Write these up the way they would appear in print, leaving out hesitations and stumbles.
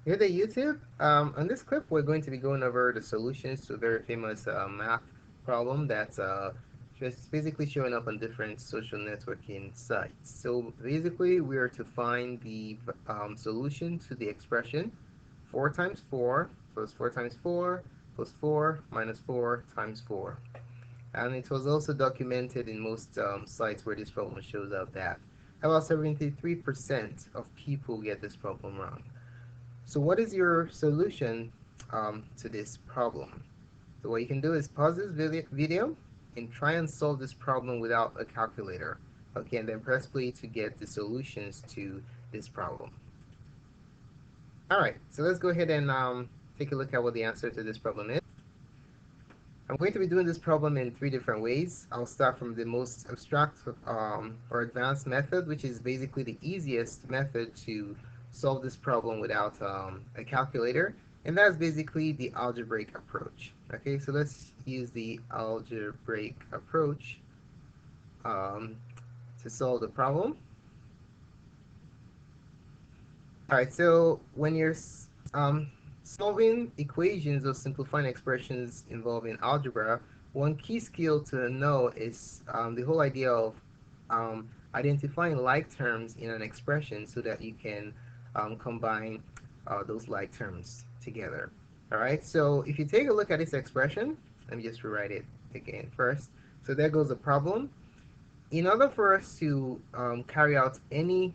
Here at YouTube, on this clip, we're going to be going over the solutions to a very famous math problem that's just basically showing up on different social networking sites. So basically, we are to find the solution to the expression 4 times 4 plus 4 times 4 plus 4 minus 4 times 4. And it was also documented in most sites where this problem shows up that about 73% of people get this problem wrong. So what is your solution to this problem? So what you can do is pause this video and try and solve this problem without a calculator. Okay, and then press play to get the solutions to this problem. Alright, so let's go ahead and take a look at what the answer to this problem is. I'm going to be doing this problem in 3 different ways. I'll start from the most abstract or advanced method, which is basically the easiest method to solve this problem without a calculator, and that's basically the algebraic approach. Okay, so let's use the algebraic approach um, to solve the problem. Alright, so when you're solving equations or simplifying expressions involving algebra, one key skill to know is the whole idea of identifying like terms in an expression so that you can combine those like terms together. Alright, so if you take a look at this expression, let me just rewrite it again first. So there goes the problem. In order for us to carry out any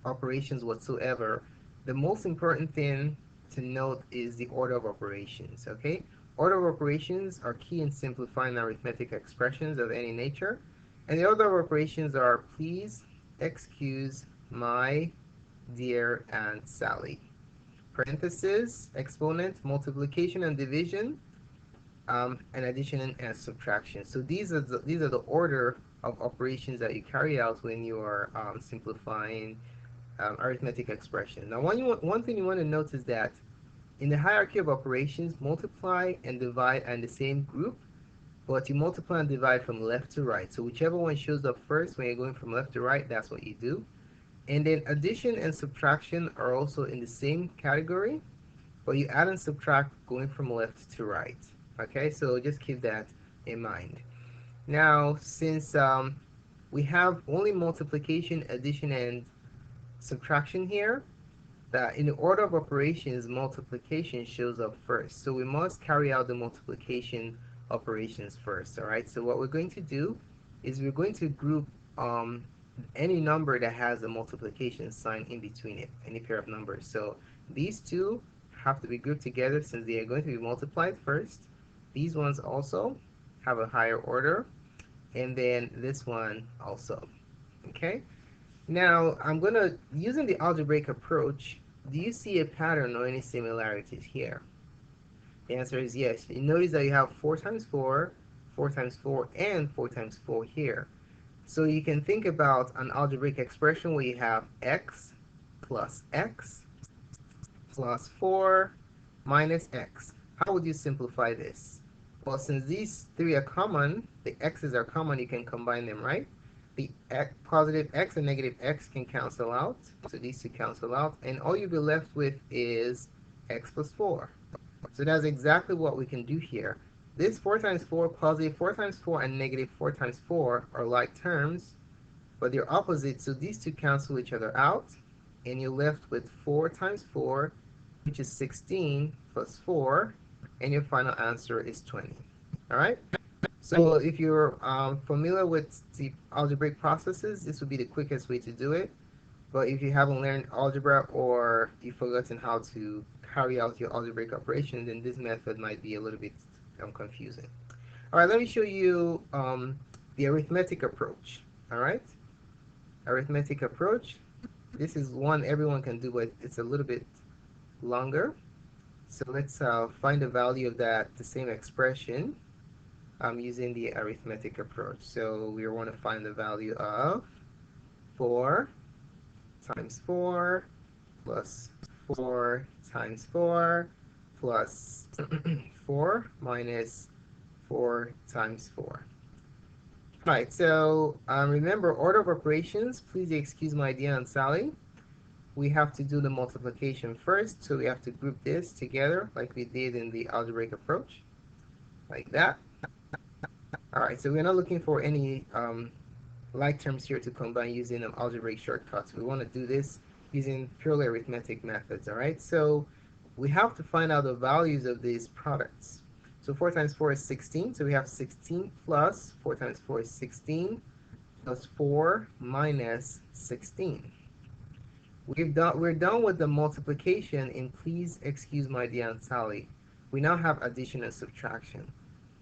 operations whatsoever, the most important thing to note is the order of operations, okay? Order of operations are key in simplifying arithmetic expressions of any nature. And the order of operations are please, excuse, my, dear, and Sally. Parenthesis, exponent, multiplication and division, and addition and subtraction. So these are the order of operations that you carry out when you are simplifying arithmetic expression. Now, one thing you want to note is that in the hierarchy of operations, multiply and divide are in the same group, but you multiply and divide from left to right. So whichever one shows up first when you're going from left to right, that's what you do. And then addition and subtraction are also in the same category, but you add and subtract going from left to right. Okay, so just keep that in mind. Now, since we have only multiplication, addition, and subtraction here, that in the order of operations, multiplication shows up first. So we must carry out the multiplication operations first, all right? So what we're going to do is we're going to group any number that has a multiplication sign in between it, any pair of numbers. So these two have to be grouped together since they are going to be multiplied first. These ones also have a higher order, and then this one also, okay? Now, using the algebraic approach, do you see a pattern or any similarities here? The answer is yes. You notice that you have 4 times 4, 4 times 4, and 4 times 4 here. So you can think about an algebraic expression where you have x plus 4 minus x. How would you simplify this? Well, since these three are common, the x's are common, you can combine them, right? The positive x and negative x can cancel out, so these two cancel out, and all you'll be left with is x plus 4. So that's exactly what we can do here. This 4 times 4, positive 4 times 4, and negative 4 times 4 are like terms, but they're opposite, so these two cancel each other out, and you're left with 4 times 4, which is 16, plus 4, and your final answer is 20. All right? So if you're familiar with the algebraic processes, this would be the quickest way to do it. But if you haven't learned algebra or you've forgotten how to carry out your algebraic operation, then this method might be a little bit confusing. All right, let me show you the arithmetic approach. All right, arithmetic approach. This is one everyone can do, but it's a little bit longer. So let's find the value of the same expression using the arithmetic approach. So we want to find the value of 4 times 4 plus 4 times 4 plus 4 minus 4 times 4. Alright, so remember order of operations. Please excuse my dear Aunt Sally. we have to do the multiplication first, so we have to group this together like we did in the algebraic approach, like that. All right, so we're not looking for any like terms here to combine using algebraic shortcuts. We want to do this using purely arithmetic methods. All right, so we have to find out the values of these products. So 4 times 4 is 16, so we have 16 plus 4 times 4 is 16 plus 4 minus 16. We're done with the multiplication, and please excuse my dear Aunt Sally. We now have addition and subtraction.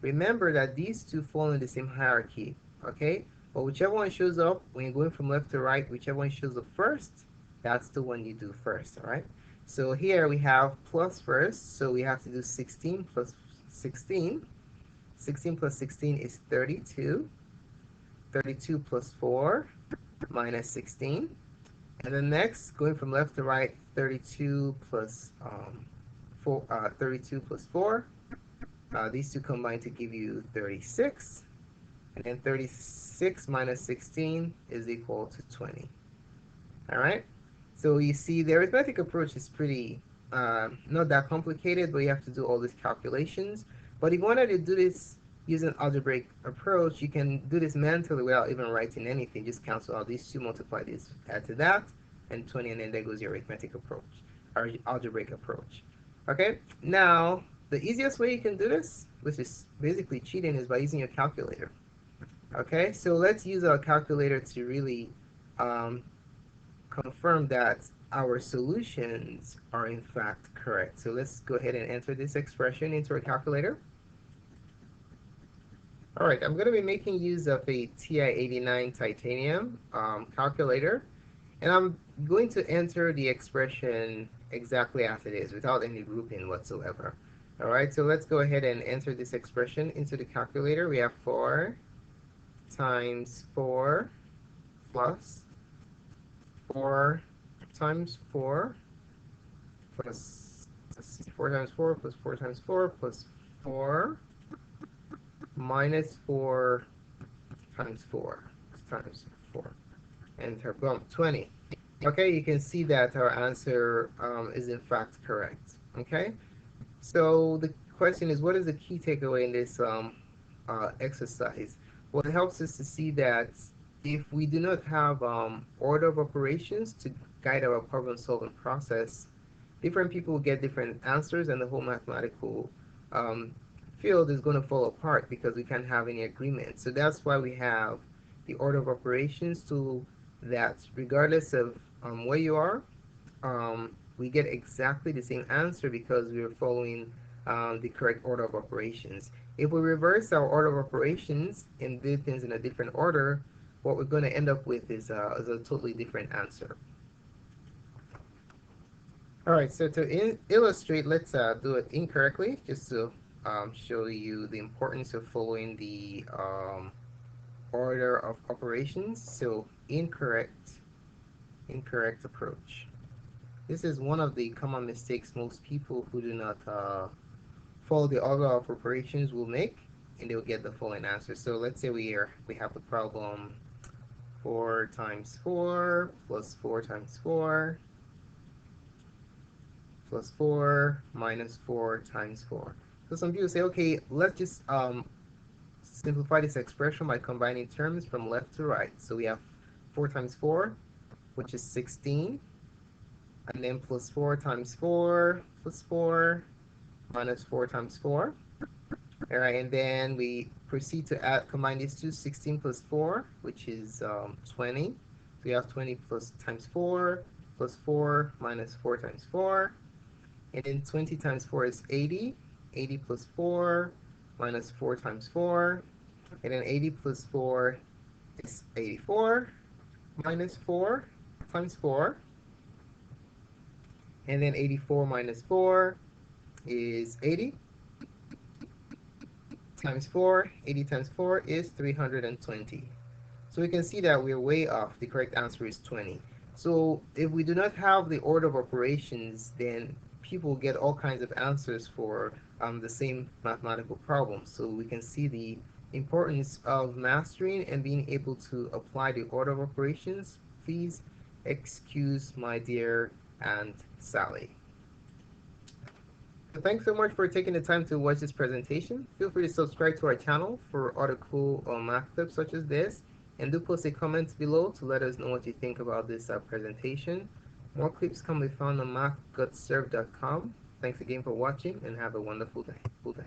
Remember that these two fall in the same hierarchy, okay? But whichever one shows up when you're going from left to right, whichever one shows up first, that's the one you do first, all right? So here we have plus first, so we have to do 16 plus 16. 16 plus 16 is 32. 32 plus 4 minus 16. And then next, going from left to right, 32 plus 4. These two combine to give you 36. And then 36 minus 16 is equal to 20. All right? So you see the arithmetic approach is pretty, not that complicated, but you have to do all these calculations. But if you wanted to do this using algebraic approach, you can do this mentally without even writing anything. Just cancel out these two, multiply this, add to that, and 20, and then there goes your arithmetic approach, or algebraic approach. Okay? Now, the easiest way you can do this, which is basically cheating, is by using your calculator. Okay? So let's use our calculator to really confirm that our solutions are in fact correct. So let's go ahead and enter this expression into our calculator. All right, I'm going to be making use of a TI-89 titanium calculator, and I'm going to enter the expression exactly as it is without any grouping whatsoever. All right, so let's go ahead and enter this expression into the calculator. We have 4 times 4 plus 4 times 4 plus 4 times 4 plus 4 times 4 plus 4 minus 4 times 4 times 4. Enter. Boom. 20. Okay, you can see that our answer is in fact correct. Okay, so the question is, what is the key takeaway in this exercise? Well, it helps us to see that if we do not have order of operations to guide our problem solving process, different people will get different answers, and the whole mathematical field is going to fall apart because we can't have any agreement. So that's why we have the order of operations, so that regardless of where you are, we get exactly the same answer because we are following the correct order of operations. If we reverse our order of operations and do things in a different order, what we're going to end up with is a totally different answer. All right, so to illustrate, let's do it incorrectly, just to show you the importance of following the order of operations. So incorrect approach. This is one of the common mistakes most people who do not follow the order of operations will make, and they'll get the following answer. So let's say we have the problem 4 times 4 plus 4 times 4 plus 4 minus 4 times 4. So some people say, okay, let's just simplify this expression by combining terms from left to right. So we have 4 times 4, which is 16, and then plus 4 times 4 plus 4 minus 4 times 4. All right, and then we proceed to combine these two, 16 plus 4, which is 20. So we have 20 plus times 4 plus 4 minus 4 times 4. And then 20 times 4 is 80. 80 plus 4 minus 4 times 4. And then 80 plus 4 is 84 minus 4 times 4. And then 84 minus 4 is 80 times 4. 80 times 4 is 320. So we can see that we're way off. The correct answer is 20. So if we do not have the order of operations, then people get all kinds of answers for the same mathematical problems. So we can see the importance of mastering and being able to apply the order of operations. Please excuse my dear Aunt Sally. So thanks so much for taking the time to watch this presentation. Feel free to subscribe to our channel for other cool math clips such as this. And do post a comment below to let us know what you think about this presentation. More clips can be found on mathgotserved.com. Thanks again for watching and have a wonderful day.